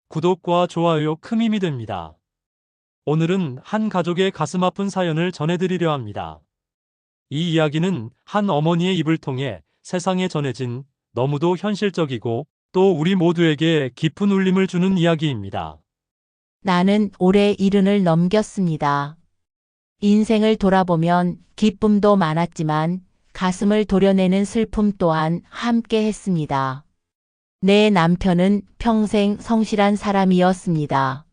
구독과 좋아요 큰 힘이 됩니다. 오늘은 한 가족의 가슴 아픈 사연을 전해드리려 합니다. 이 이야기는 한 어머니의 입을 통해 세상에 전해진 너무도 현실적이고 또 우리 모두에게 깊은 울림을 주는 이야기입니다. 나는 올해 70을 넘겼습니다. 인생을 돌아보면 기쁨도 많았지만 가슴을 도려내는 슬픔 또한 함께 했습니다. 내 남편은 평생 성실한 사람이었습니다.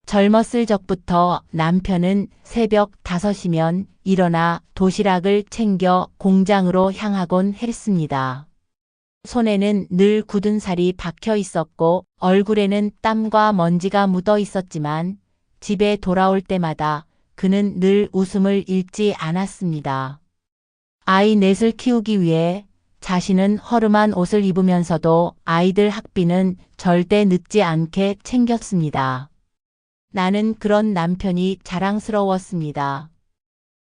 젊었을 적부터 남편은 새벽 5시면 일어나 도시락을 챙겨 공장으로 향하곤 했습니다. 손에는 늘 굳은 살이 박혀 있었고 얼굴에는 땀과 먼지가 묻어 있었지만 집에 돌아올 때마다 그는 늘 웃음을 잃지 않았습니다. 아이 넷을 키우기 위해 자신은 허름한 옷을 입으면서도 아이들 학비는 절대 늦지 않게 챙겼습니다. 나는 그런 남편이 자랑스러웠습니다.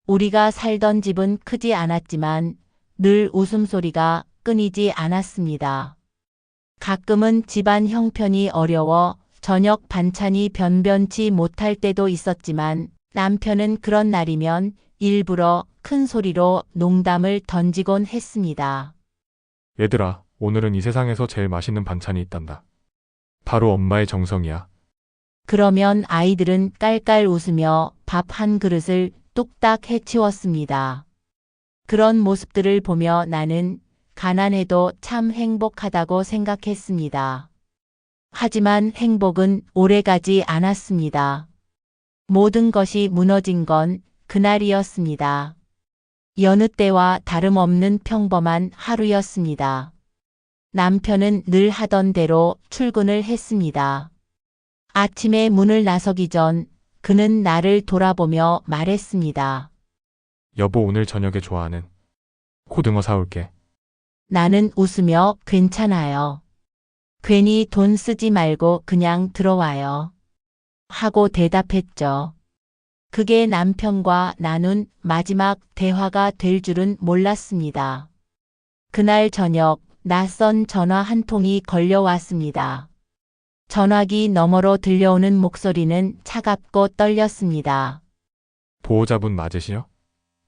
우리가 살던 집은 크지 않았지만 늘 웃음소리가 끊이지 않았습니다. 가끔은 집안 형편이 어려워 저녁 반찬이 변변치 못할 때도 있었지만 남편은 그런 날이면 일부러 큰 소리로 농담을 던지곤 했습니다. 얘들아, 오늘은 이 세상에서 제일 맛있는 반찬이 있단다. 바로 엄마의 정성이야. 그러면 아이들은 깔깔 웃으며 밥 한 그릇을 뚝딱 해치웠습니다. 그런 모습들을 보며 나는 가난해도 참 행복하다고 생각했습니다. 하지만 행복은 오래가지 않았습니다. 모든 것이 무너진 건 그날이었습니다. 여느 때와 다름없는 평범한 하루였습니다. 남편은 늘 하던 대로 출근을 했습니다. 아침에 문을 나서기 전 그는 나를 돌아보며 말했습니다. 여보, 오늘 저녁에 좋아하는 고등어 사올게. 나는 웃으며 괜찮아요. 괜히 돈 쓰지 말고 그냥 들어와요. 하고 대답했죠. 그게 남편과 나눈 마지막 대화가 될 줄은 몰랐습니다. 그날 저녁 낯선 전화 한 통이 걸려왔습니다. 전화기 너머로 들려오는 목소리는 차갑고 떨렸습니다. 보호자분 맞으시요?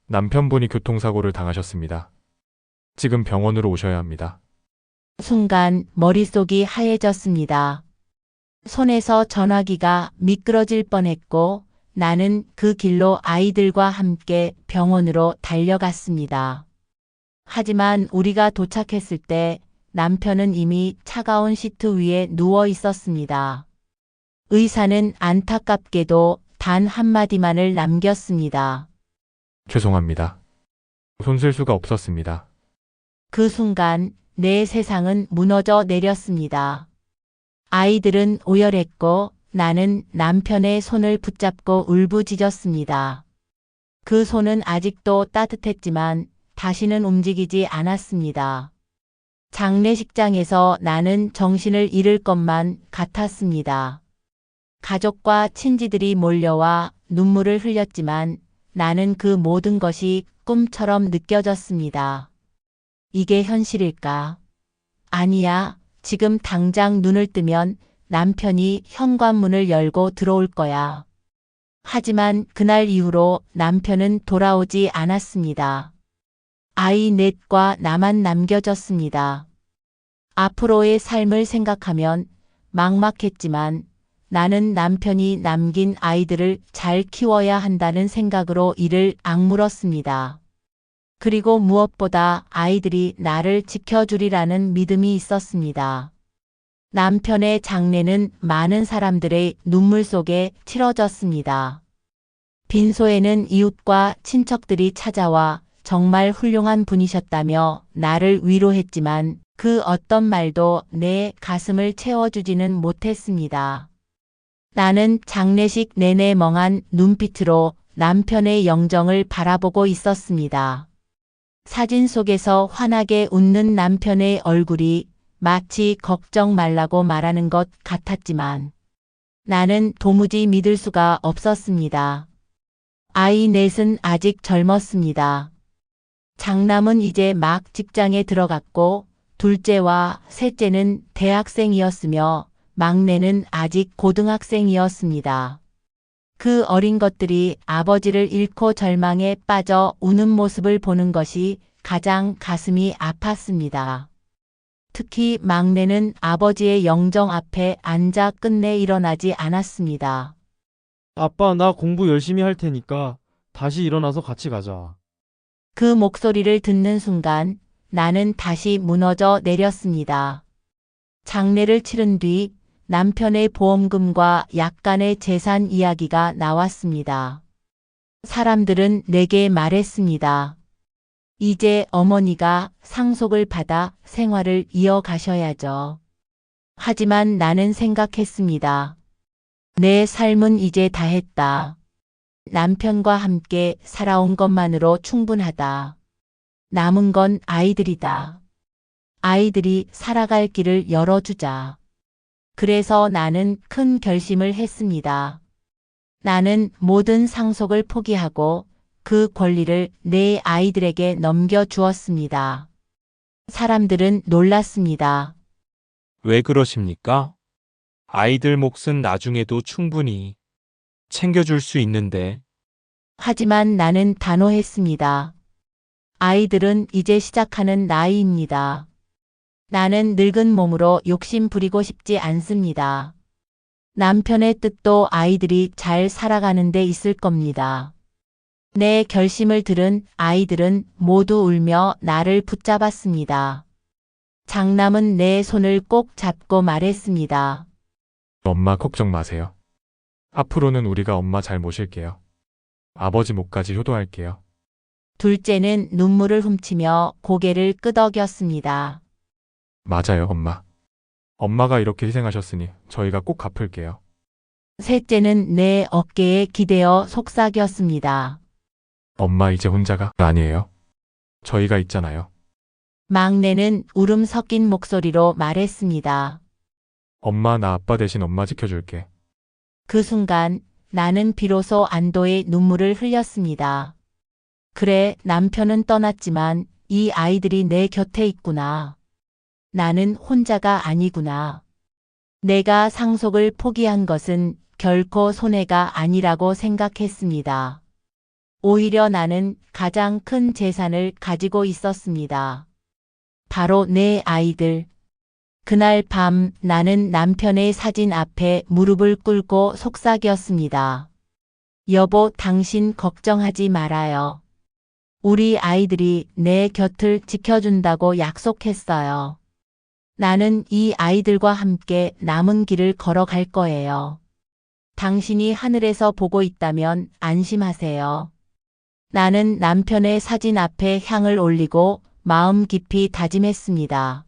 남편분이 교통사고를 당하셨습니다. 지금 병원으로 오셔야 합니다. 순간 머릿속이 하얘졌습니다. 손에서 전화기가 미끄러질 뻔했고 나는 그 길로 아이들과 함께 병원으로 달려갔습니다. 하지만 우리가 도착했을 때 남편은 이미 차가운 시트 위에 누워 있었습니다. 의사는 안타깝게도 단 한마디만을 남겼습니다. 죄송합니다. 손 쓸 수가 없었습니다. 그 순간 내 세상은 무너져 내렸습니다. 아이들은 오열했고 나는 남편의 손을 붙잡고 울부짖었습니다. 그 손은 아직도 따뜻했지만 다시는 움직이지 않았습니다. 장례식장에서 나는 정신을 잃을 것만 같았습니다. 가족과 친지들이 몰려와 눈물을 흘렸지만 나는 그 모든 것이 꿈처럼 느껴졌습니다. 이게 현실일까? 아니야. 지금 당장 눈을 뜨면 남편이 현관문을 열고 들어올 거야. 하지만 그날 이후로 남편은 돌아오지 않았습니다. 아이 넷과 나만 남겨졌습니다. 앞으로의 삶을 생각하면 막막했지만 나는 남편이 남긴 아이들을 잘 키워야 한다는 생각으로 이를 악물었습니다. 그리고 무엇보다 아이들이 나를 지켜주리라는 믿음이 있었습니다. 남편의 장례는 많은 사람들의 눈물 속에 치러졌습니다. 빈소에는 이웃과 친척들이 찾아와 정말 훌륭한 분이셨다며 나를 위로했지만 그 어떤 말도 내 가슴을 채워주지는 못했습니다. 나는 장례식 내내 멍한 눈빛으로 남편의 영정을 바라보고 있었습니다. 사진 속에서 환하게 웃는 남편의 얼굴이 마치 걱정 말라고 말하는 것 같았지만 나는 도무지 믿을 수가 없었습니다. 아이 넷은 아직 젊었습니다. 장남은 이제 막 직장에 들어갔고 둘째와 셋째는 대학생이었으며 막내는 아직 고등학생이었습니다. 그 어린 것들이 아버지를 잃고 절망에 빠져 우는 모습을 보는 것이 가장 가슴이 아팠습니다. 특히 막내는 아버지의 영정 앞에 앉아 끝내 일어나지 않았습니다. 아빠, 나 공부 열심히 할 테니까 다시 일어나서 같이 가자. 그 목소리를 듣는 순간 나는 다시 무너져 내렸습니다. 장례를 치른 뒤 남편의 보험금과 약간의 재산 이야기가 나왔습니다. 사람들은 내게 말했습니다. 이제 어머니가 상속을 받아 생활을 이어가셔야죠. 하지만 나는 생각했습니다. 내 삶은 이제 다 했다. 남편과 함께 살아온 것만으로 충분하다. 남은 건 아이들이다. 아이들이 살아갈 길을 열어주자. 그래서 나는 큰 결심을 했습니다. 나는 모든 상속을 포기하고 그 권리를 내 아이들에게 넘겨주었습니다. 사람들은 놀랐습니다. 왜 그러십니까? 아이들 몫은 나중에도 충분히 챙겨줄 수 있는데. 하지만 나는 단호했습니다. 아이들은 이제 시작하는 나이입니다. 나는 늙은 몸으로 욕심 부리고 싶지 않습니다. 남편의 뜻도 아이들이 잘 살아가는 데 있을 겁니다. 내 결심을 들은 아이들은 모두 울며 나를 붙잡았습니다. 장남은 내 손을 꼭 잡고 말했습니다. 엄마 걱정 마세요. 앞으로는 우리가 엄마 잘 모실게요. 아버지 몫까지 효도할게요. 둘째는 눈물을 훔치며 고개를 끄덕였습니다. 맞아요, 엄마. 엄마가 이렇게 희생하셨으니 저희가 꼭 갚을게요. 셋째는 내 어깨에 기대어 속삭였습니다. 엄마 이제 혼자가 아니에요. 저희가 있잖아요. 막내는 울음 섞인 목소리로 말했습니다. 엄마 나 아빠 대신 엄마 지켜줄게. 그 순간 나는 비로소 안도의 눈물을 흘렸습니다. 그래, 남편은 떠났지만 이 아이들이 내 곁에 있구나. 나는 혼자가 아니구나. 내가 상속을 포기한 것은 결코 손해가 아니라고 생각했습니다. 오히려 나는 가장 큰 재산을 가지고 있었습니다. 바로 내 아이들. 그날 밤 나는 남편의 사진 앞에 무릎을 꿇고 속삭였습니다. 여보, 당신 걱정하지 말아요. 우리 아이들이 내 곁을 지켜준다고 약속했어요. 나는 이 아이들과 함께 남은 길을 걸어갈 거예요. 당신이 하늘에서 보고 있다면 안심하세요. 나는 남편의 사진 앞에 향을 올리고 마음 깊이 다짐했습니다.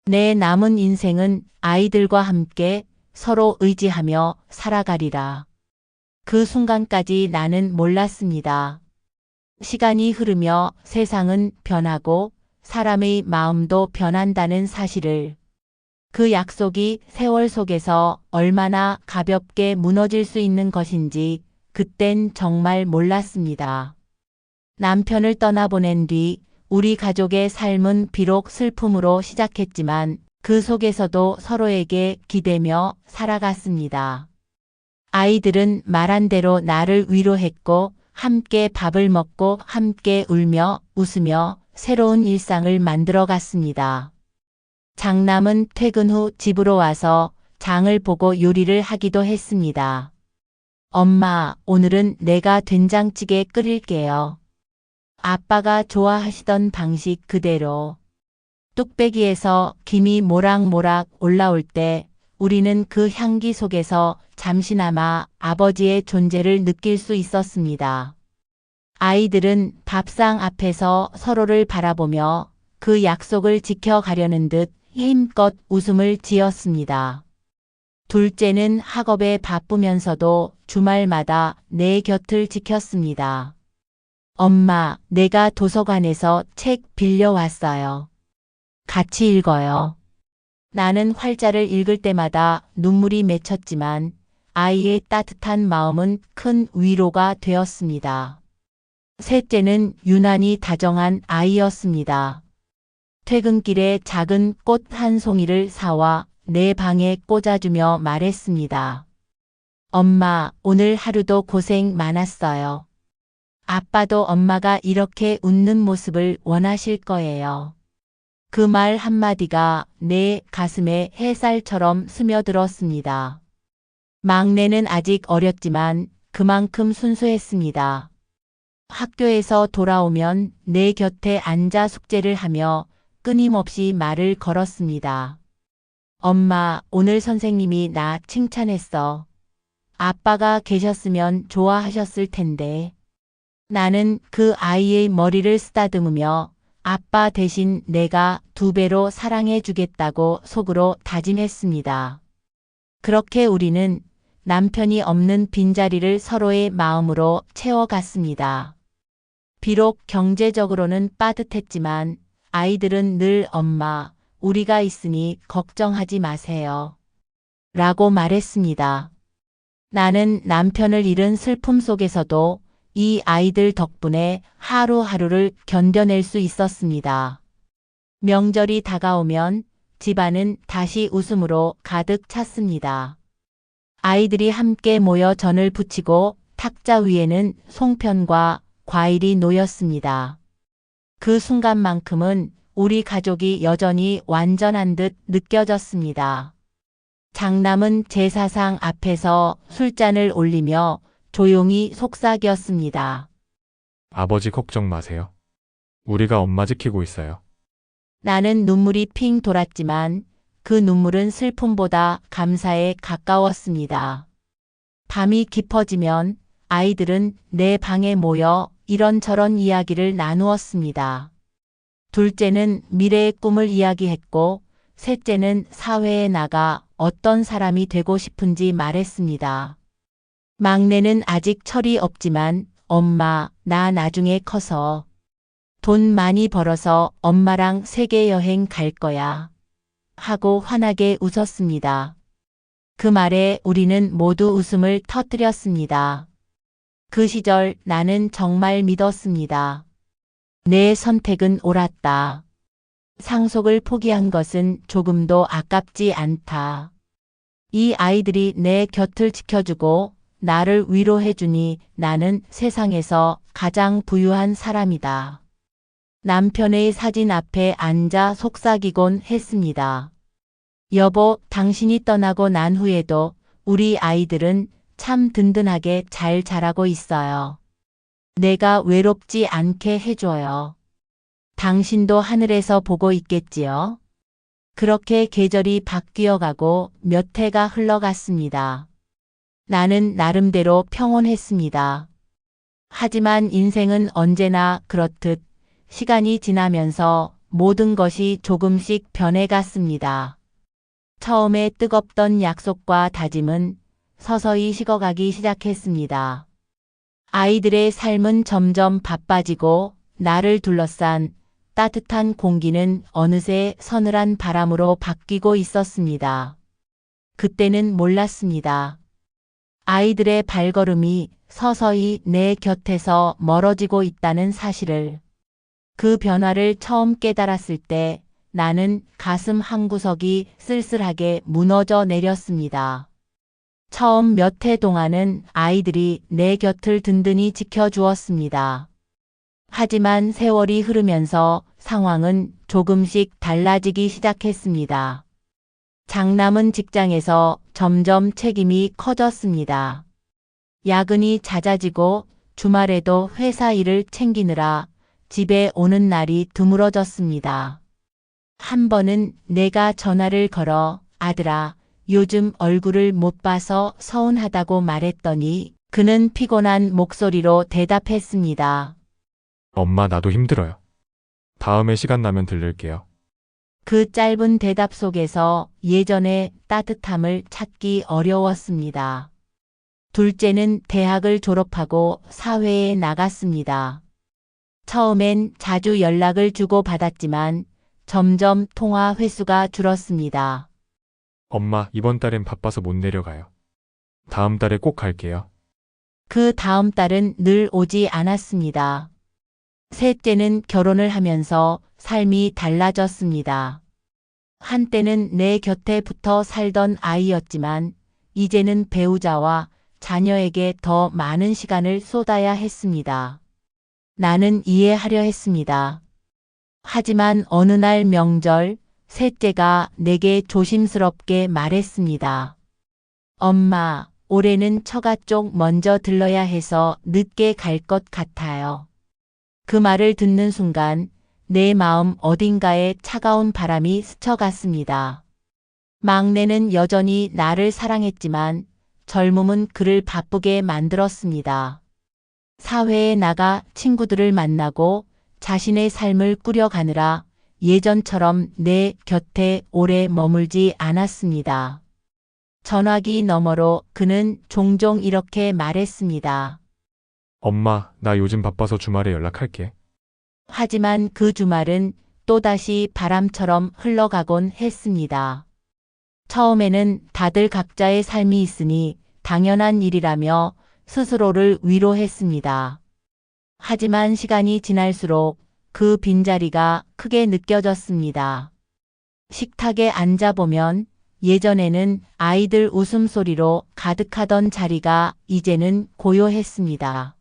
내 남은 인생은 아이들과 함께 서로 의지하며 살아가리라. 그 순간까지 나는 몰랐습니다. 시간이 흐르며 세상은 변하고 사람의 마음도 변한다는 사실을. 그 약속이 세월 속에서 얼마나 가볍게 무너질 수 있는 것인지 그땐 정말 몰랐습니다. 남편을 떠나보낸 뒤 우리 가족의 삶은 비록 슬픔으로 시작했지만 그 속에서도 서로에게 기대며 살아갔습니다. 아이들은 말한 대로 나를 위로했고 함께 밥을 먹고 함께 울며 웃으며 새로운 일상을 만들어 갔습니다. 장남은 퇴근 후 집으로 와서 장을 보고 요리를 하기도 했습니다. 엄마, 오늘은 내가 된장찌개 끓일게요. 아빠가 좋아하시던 방식 그대로. 뚝배기에서 김이 모락모락 올라올 때 우리는 그 향기 속에서 잠시나마 아버지의 존재를 느낄 수 있었습니다. 아이들은 밥상 앞에서 서로를 바라보며 그 약속을 지켜가려는 듯 힘껏 웃음을 지었습니다. 둘째는 학업에 바쁘면서도 주말마다 내 곁을 지켰습니다. 엄마, 내가 도서관에서 책 빌려왔어요. 같이 읽어요. 나는 활자를 읽을 때마다 눈물이 맺혔지만 아이의 따뜻한 마음은 큰 위로가 되었습니다. 셋째는 유난히 다정한 아이였습니다. 퇴근길에 작은 꽃 한 송이를 사와 내 방에 꽂아주며 말했습니다. 엄마, 오늘 하루도 고생 많았어요. 아빠도 엄마가 이렇게 웃는 모습을 원하실 거예요. 그 말 한마디가 내 가슴에 햇살처럼 스며들었습니다. 막내는 아직 어렸지만 그만큼 순수했습니다. 학교에서 돌아오면 내 곁에 앉아 숙제를 하며 끊임없이 말을 걸었습니다. 엄마, 오늘 선생님이 나 칭찬했어. 아빠가 계셨으면 좋아하셨을 텐데. 나는 그 아이의 머리를 쓰다듬으며 아빠 대신 내가 2배로 사랑해 주겠다고 속으로 다짐했습니다. 그렇게 우리는 남편이 없는 빈자리를 서로의 마음으로 채워갔습니다. 비록 경제적으로는 빠듯했지만 아이들은 늘 엄마, 우리가 있으니 걱정하지 마세요. 라고 말했습니다. 나는 남편을 잃은 슬픔 속에서도 이 아이들 덕분에 하루하루를 견뎌낼 수 있었습니다. 명절이 다가오면 집안은 다시 웃음으로 가득 찼습니다. 아이들이 함께 모여 전을 부치고 탁자 위에는 송편과 과일이 놓였습니다. 그 순간만큼은 우리 가족이 여전히 완전한 듯 느껴졌습니다. 장남은 제사상 앞에서 술잔을 올리며 조용히 속삭였습니다. 아버지 걱정 마세요. 우리가 엄마 지키고 있어요. 나는 눈물이 핑 돌았지만 그 눈물은 슬픔보다 감사에 가까웠습니다. 밤이 깊어지면 아이들은 내 방에 모여 이런저런 이야기를 나누었습니다. 둘째는 미래의 꿈을 이야기했고, 셋째는 사회에 나가 어떤 사람이 되고 싶은지 말했습니다. 막내는 아직 철이 없지만 엄마, 나 나중에 커서 돈 많이 벌어서 엄마랑 세계 여행 갈 거야. 하고 환하게 웃었습니다. 그 말에 우리는 모두 웃음을 터뜨렸습니다. 그 시절 나는 정말 믿었습니다. 내 선택은 옳았다. 상속을 포기한 것은 조금도 아깝지 않다. 이 아이들이 내 곁을 지켜주고 나를 위로해주니 나는 세상에서 가장 부유한 사람이다. 남편의 사진 앞에 앉아 속삭이곤 했습니다. 여보, 당신이 떠나고 난 후에도 우리 아이들은 참 든든하게 잘 자라고 있어요. 내가 외롭지 않게 해줘요. 당신도 하늘에서 보고 있겠지요? 그렇게 계절이 바뀌어가고 몇 해가 흘러갔습니다. 나는 나름대로 평온했습니다. 하지만 인생은 언제나 그렇듯 시간이 지나면서 모든 것이 조금씩 변해갔습니다. 처음에 뜨겁던 약속과 다짐은 서서히 식어가기 시작했습니다. 아이들의 삶은 점점 바빠지고 나를 둘러싼 따뜻한 공기는 어느새 서늘한 바람으로 바뀌고 있었습니다. 그때는 몰랐습니다. 아이들의 발걸음이 서서히 내 곁에서 멀어지고 있다는 사실을. 그 변화를 처음 깨달았을 때 나는 가슴 한구석이 쓸쓸하게 무너져 내렸습니다. 처음 몇 해 동안은 아이들이 내 곁을 든든히 지켜주었습니다. 하지만 세월이 흐르면서 상황은 조금씩 달라지기 시작했습니다. 장남은 직장에서 점점 책임이 커졌습니다. 야근이 잦아지고 주말에도 회사 일을 챙기느라 집에 오는 날이 드물어졌습니다. 한 번은 내가 전화를 걸어 아들아, 요즘 얼굴을 못 봐서 서운하다고 말했더니 그는 피곤한 목소리로 대답했습니다. 엄마, 나도 힘들어요. 다음에 시간 나면 들를게요. 그 짧은 대답 속에서 예전의 따뜻함을 찾기 어려웠습니다. 둘째는 대학을 졸업하고 사회에 나갔습니다. 처음엔 자주 연락을 주고받았지만 점점 통화 횟수가 줄었습니다. 엄마, 이번 달엔 바빠서 못 내려가요. 다음 달에 꼭 갈게요. 그 다음 달은 늘 오지 않았습니다. 셋째는 결혼을 하면서 삶이 달라졌습니다. 한때는 내 곁에 붙어 살던 아이였지만 이제는 배우자와 자녀에게 더 많은 시간을 쏟아야 했습니다. 나는 이해하려 했습니다. 하지만 어느 날 명절, 셋째가 내게 조심스럽게 말했습니다. 엄마, 올해는 처가 쪽 먼저 들러야 해서 늦게 갈 것 같아요. 그 말을 듣는 순간 내 마음 어딘가에 차가운 바람이 스쳐갔습니다. 막내는 여전히 나를 사랑했지만 젊음은 그를 바쁘게 만들었습니다. 사회에 나가 친구들을 만나고 자신의 삶을 꾸려가느라 예전처럼 내 곁에 오래 머물지 않았습니다. 전화기 너머로 그는 종종 이렇게 말했습니다. 엄마, 나 요즘 바빠서 주말에 연락할게. 하지만 그 주말은 또다시 바람처럼 흘러가곤 했습니다. 처음에는 다들 각자의 삶이 있으니 당연한 일이라며 스스로를 위로했습니다. 하지만 시간이 지날수록 그 빈자리가 크게 느껴졌습니다. 식탁에 앉아보면 예전에는 아이들 웃음소리로 가득하던 자리가 이제는 고요했습니다.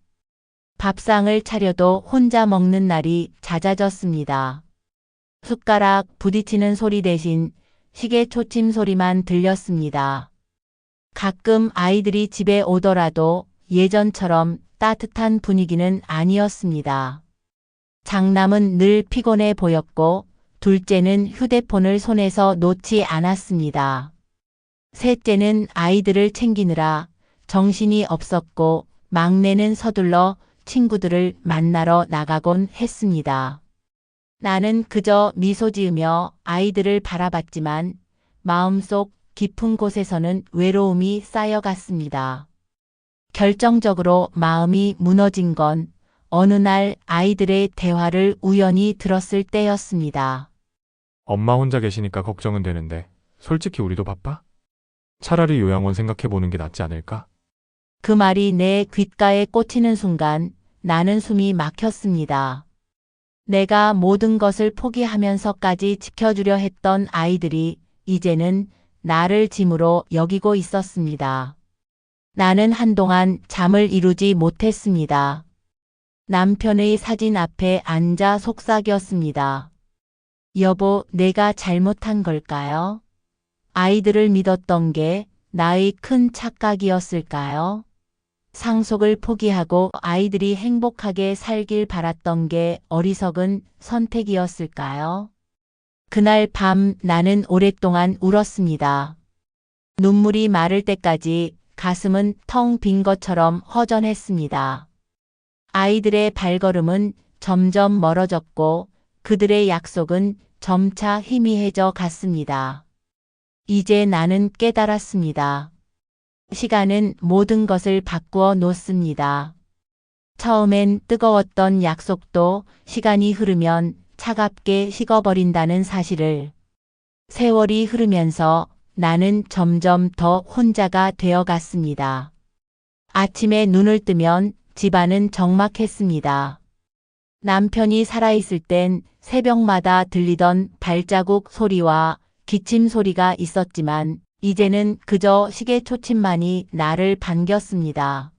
밥상을 차려도 혼자 먹는 날이 잦아졌습니다. 숟가락 부딪히는 소리 대신 시계 초침 소리만 들렸습니다. 가끔 아이들이 집에 오더라도 예전처럼 따뜻한 분위기는 아니었습니다. 장남은 늘 피곤해 보였고 둘째는 휴대폰을 손에서 놓지 않았습니다. 셋째는 아이들을 챙기느라 정신이 없었고 막내는 서둘러 친구들을 만나러 나가곤 했습니다. 나는 그저 미소 지으며 아이들을 바라봤지만 마음속 깊은 곳에서는 외로움이 쌓여갔습니다. 결정적으로 마음이 무너진 건 어느 날 아이들의 대화를 우연히 들었을 때였습니다. 엄마 혼자 계시니까 걱정은 되는데 솔직히 우리도 바빠? 차라리 요양원 생각해보는 게 낫지 않을까? 그 말이 내 귓가에 꽂히는 순간 나는 숨이 막혔습니다. 내가 모든 것을 포기하면서까지 지켜주려 했던 아이들이 이제는 나를 짐으로 여기고 있었습니다. 나는 한동안 잠을 이루지 못했습니다. 남편의 사진 앞에 앉아 속삭였습니다. 여보, 내가 잘못한 걸까요? 아이들을 믿었던 게 나의 큰 착각이었을까요? 상속을 포기하고 아이들이 행복하게 살길 바랐던 게 어리석은 선택이었을까요? 그날 밤 나는 오랫동안 울었습니다. 눈물이 마를 때까지 가슴은 텅 빈 것처럼 허전했습니다. 아이들의 발걸음은 점점 멀어졌고 그들의 약속은 점차 희미해져 갔습니다. 이제 나는 깨달았습니다. 시간은 모든 것을 바꾸어 놓습니다. 처음엔 뜨거웠던 약속도 시간이 흐르면 차갑게 식어버린다는 사실을. 세월이 흐르면서 나는 점점 더 혼자가 되어갔습니다. 아침에 눈을 뜨면 집안은 적막했습니다. 남편이 살아있을 땐 새벽마다 들리던 발자국 소리와 기침 소리가 있었지만 이제는 그저 시계 초침만이 나를 반겼습니다.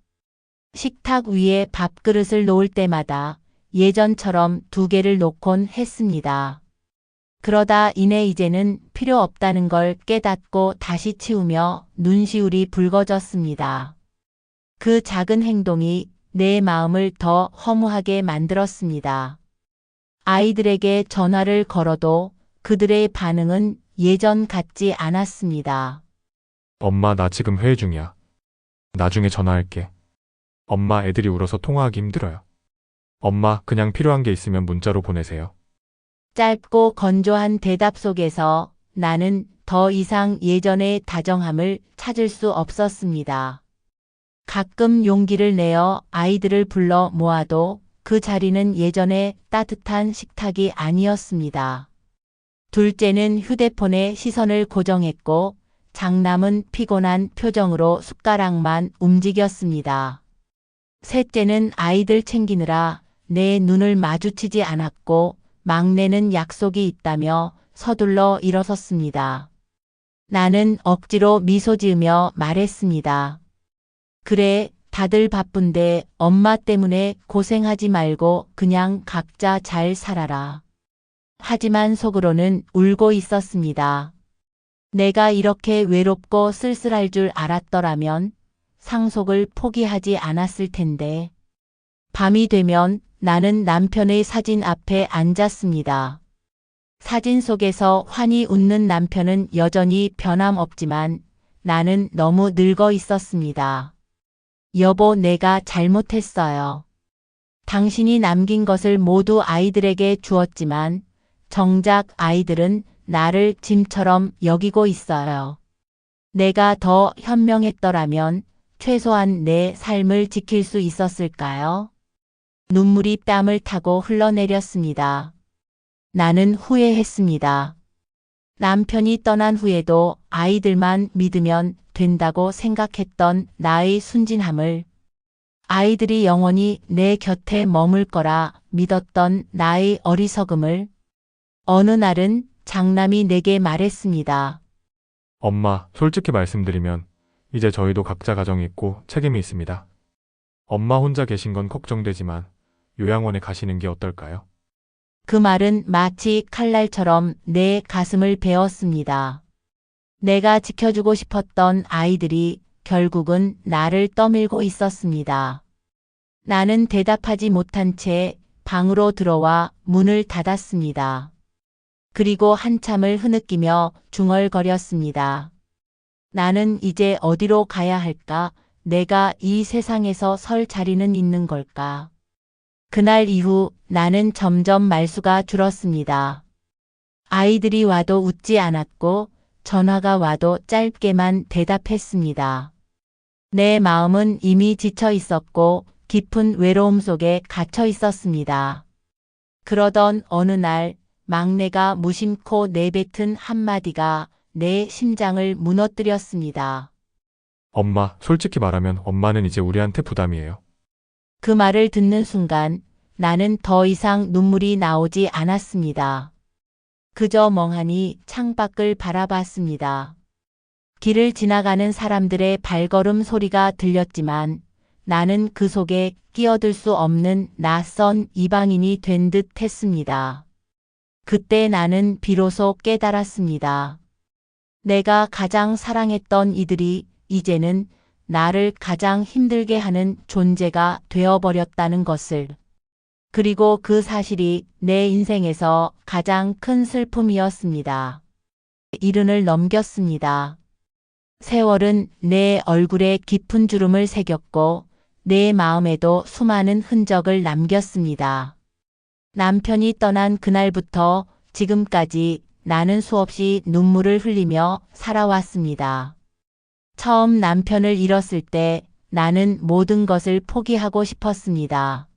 식탁 위에 밥그릇을 놓을 때마다 예전처럼 두 개를 놓곤 했습니다. 그러다 이내 이제는 필요 없다는 걸 깨닫고 다시 치우며 눈시울이 붉어졌습니다. 그 작은 행동이 내 마음을 더 허무하게 만들었습니다. 아이들에게 전화를 걸어도 그들의 반응은 예전 같지 않았습니다. 엄마, 나 지금 회의 중이야. 나중에 전화할게. 엄마, 애들이 울어서 통화하기 힘들어요. 엄마, 그냥 필요한 게 있으면 문자로 보내세요. 짧고 건조한 대답 속에서 나는 더 이상 예전의 다정함을 찾을 수 없었습니다. 가끔 용기를 내어 아이들을 불러 모아도 그 자리는 예전의 따뜻한 식탁이 아니었습니다. 둘째는 휴대폰에 시선을 고정했고 장남은 피곤한 표정으로 숟가락만 움직였습니다. 셋째는 아이들 챙기느라 내 눈을 마주치지 않았고 막내는 약속이 있다며 서둘러 일어섰습니다. 나는 억지로 미소 지으며 말했습니다. 그래, 다들 바쁜데 엄마 때문에 고생하지 말고 그냥 각자 잘 살아라. 하지만 속으로는 울고 있었습니다. 내가 이렇게 외롭고 쓸쓸할 줄 알았더라면 상속을 포기하지 않았을 텐데. 밤이 되면 나는 남편의 사진 앞에 앉았습니다. 사진 속에서 환히 웃는 남편은 여전히 변함없지만 나는 너무 늙어 있었습니다. 여보, 내가 잘못했어요. 당신이 남긴 것을 모두 아이들에게 주었지만 정작 아이들은 나를 짐처럼 여기고 있어요. 내가 더 현명했더라면 최소한 내 삶을 지킬 수 있었을까요? 눈물이 뺨을 타고 흘러내렸습니다. 나는 후회했습니다. 남편이 떠난 후에도 아이들만 믿으면 된다고 생각했던 나의 순진함을, 아이들이 영원히 내 곁에 머물 거라 믿었던 나의 어리석음을, 어느 날은 장남이 내게 말했습니다. 엄마, 솔직히 말씀드리면 이제 저희도 각자 가정이 있고 책임이 있습니다. 엄마 혼자 계신 건 걱정되지만 요양원에 가시는 게 어떨까요? 그 말은 마치 칼날처럼 내 가슴을 베었습니다. 내가 지켜주고 싶었던 아이들이 결국은 나를 떠밀고 있었습니다. 나는 대답하지 못한 채 방으로 들어와 문을 닫았습니다. 그리고 한참을 흐느끼며 중얼거렸습니다. 나는 이제 어디로 가야 할까? 내가 이 세상에서 설 자리는 있는 걸까? 그날 이후 나는 점점 말수가 줄었습니다. 아이들이 와도 웃지 않았고 전화가 와도 짧게만 대답했습니다. 내 마음은 이미 지쳐 있었고 깊은 외로움 속에 갇혀 있었습니다. 그러던 어느 날 막내가 무심코 내뱉은 한마디가 내 심장을 무너뜨렸습니다. 엄마, 솔직히 말하면 엄마는 이제 우리한테 부담이에요. 그 말을 듣는 순간 나는 더 이상 눈물이 나오지 않았습니다. 그저 멍하니 창밖을 바라봤습니다. 길을 지나가는 사람들의 발걸음 소리가 들렸지만 나는 그 속에 끼어들 수 없는 낯선 이방인이 된 듯 했습니다. 그때 나는 비로소 깨달았습니다. 내가 가장 사랑했던 이들이 이제는 나를 가장 힘들게 하는 존재가 되어버렸다는 것을. 그리고 그 사실이 내 인생에서 가장 큰 슬픔이었습니다. 이른을 넘겼습니다. 세월은 내 얼굴에 깊은 주름을 새겼고 내 마음에도 수많은 흔적을 남겼습니다. 남편이 떠난 그날부터 지금까지 나는 수없이 눈물을 흘리며 살아왔습니다. 처음 남편을 잃었을 때 나는 모든 것을 포기하고 싶었습니다.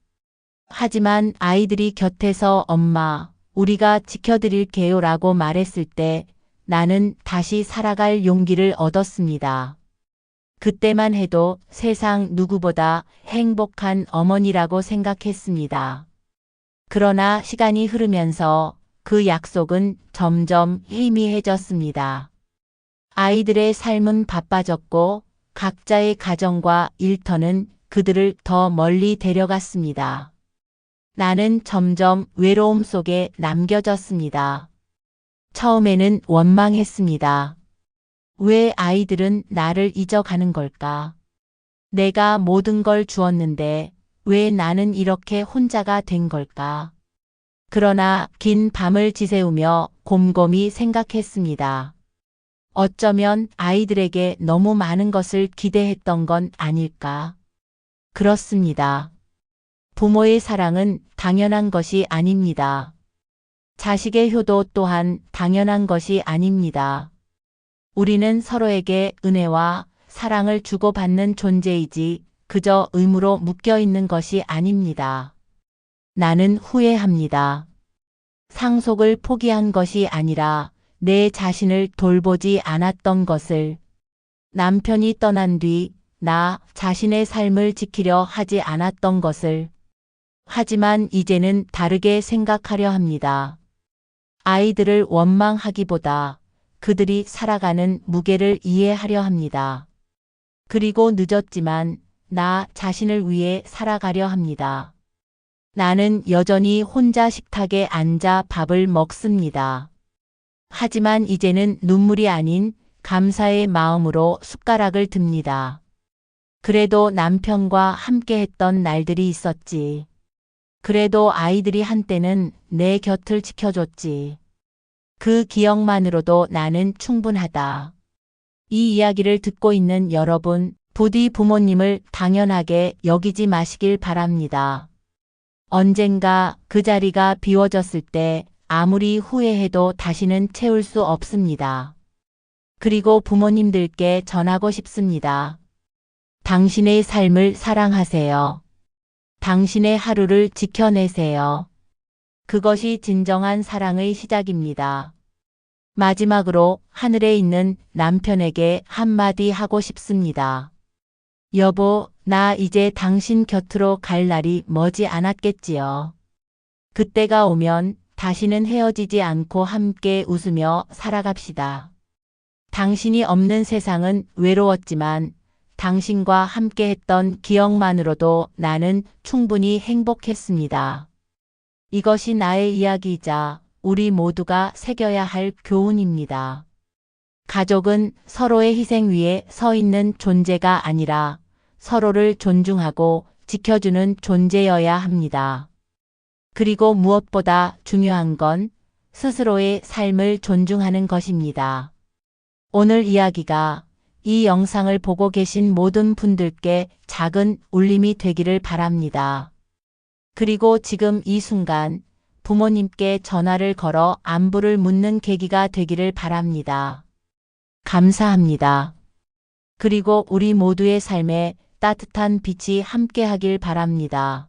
하지만 아이들이 곁에서 엄마, 우리가 지켜드릴게요 라고 말했을 때 나는 다시 살아갈 용기를 얻었습니다. 그때만 해도 세상 누구보다 행복한 어머니라고 생각했습니다. 그러나 시간이 흐르면서 그 약속은 점점 희미해졌습니다. 아이들의 삶은 바빠졌고 각자의 가정과 일터는 그들을 더 멀리 데려갔습니다. 나는 점점 외로움 속에 남겨졌습니다. 처음에는 원망했습니다. 왜 아이들은 나를 잊어가는 걸까? 내가 모든 걸 주었는데 왜 나는 이렇게 혼자가 된 걸까? 그러나 긴 밤을 지새우며 곰곰이 생각했습니다. 어쩌면 아이들에게 너무 많은 것을 기대했던 건 아닐까? 그렇습니다. 부모의 사랑은 당연한 것이 아닙니다. 자식의 효도 또한 당연한 것이 아닙니다. 우리는 서로에게 은혜와 사랑을 주고받는 존재이지 그저 의무로 묶여있는 것이 아닙니다. 나는 후회합니다. 상속을 포기한 것이 아니라 내 자신을 돌보지 않았던 것을. 남편이 떠난 뒤 나 자신의 삶을 지키려 하지 않았던 것을. 하지만 이제는 다르게 생각하려 합니다. 아이들을 원망하기보다 그들이 살아가는 무게를 이해하려 합니다. 그리고 늦었지만 나 자신을 위해 살아가려 합니다. 나는 여전히 혼자 식탁에 앉아 밥을 먹습니다. 하지만 이제는 눈물이 아닌 감사의 마음으로 숟가락을 듭니다. 그래도 남편과 함께 했던 날들이 있었지. 그래도 아이들이 한때는 내 곁을 지켜줬지. 그 기억만으로도 나는 충분하다. 이 이야기를 듣고 있는 여러분, 부디 부모님을 당연하게 여기지 마시길 바랍니다. 언젠가 그 자리가 비워졌을 때 아무리 후회해도 다시는 채울 수 없습니다. 그리고 부모님들께 전하고 싶습니다. 당신의 삶을 사랑하세요. 당신의 하루를 지켜내세요. 그것이 진정한 사랑의 시작입니다. 마지막으로 하늘에 있는 남편에게 한마디 하고 싶습니다. 여보, 나 이제 당신 곁으로 갈 날이 머지 않았겠지요. 그때가 오면 다시는 헤어지지 않고 함께 웃으며 살아갑시다. 당신이 없는 세상은 외로웠지만 당신과 함께 했던 기억만으로도 나는 충분히 행복했습니다. 이것이 나의 이야기이자 우리 모두가 새겨야 할 교훈입니다. 가족은 서로의 희생 위에 서 있는 존재가 아니라 서로를 존중하고 지켜주는 존재여야 합니다. 그리고 무엇보다 중요한 건 스스로의 삶을 존중하는 것입니다. 오늘 이야기가 이 영상을 보고 계신 모든 분들께 작은 울림이 되기를 바랍니다. 그리고 지금 이 순간 부모님께 전화를 걸어 안부를 묻는 계기가 되기를 바랍니다. 감사합니다. 그리고 우리 모두의 삶에 따뜻한 빛이 함께하길 바랍니다.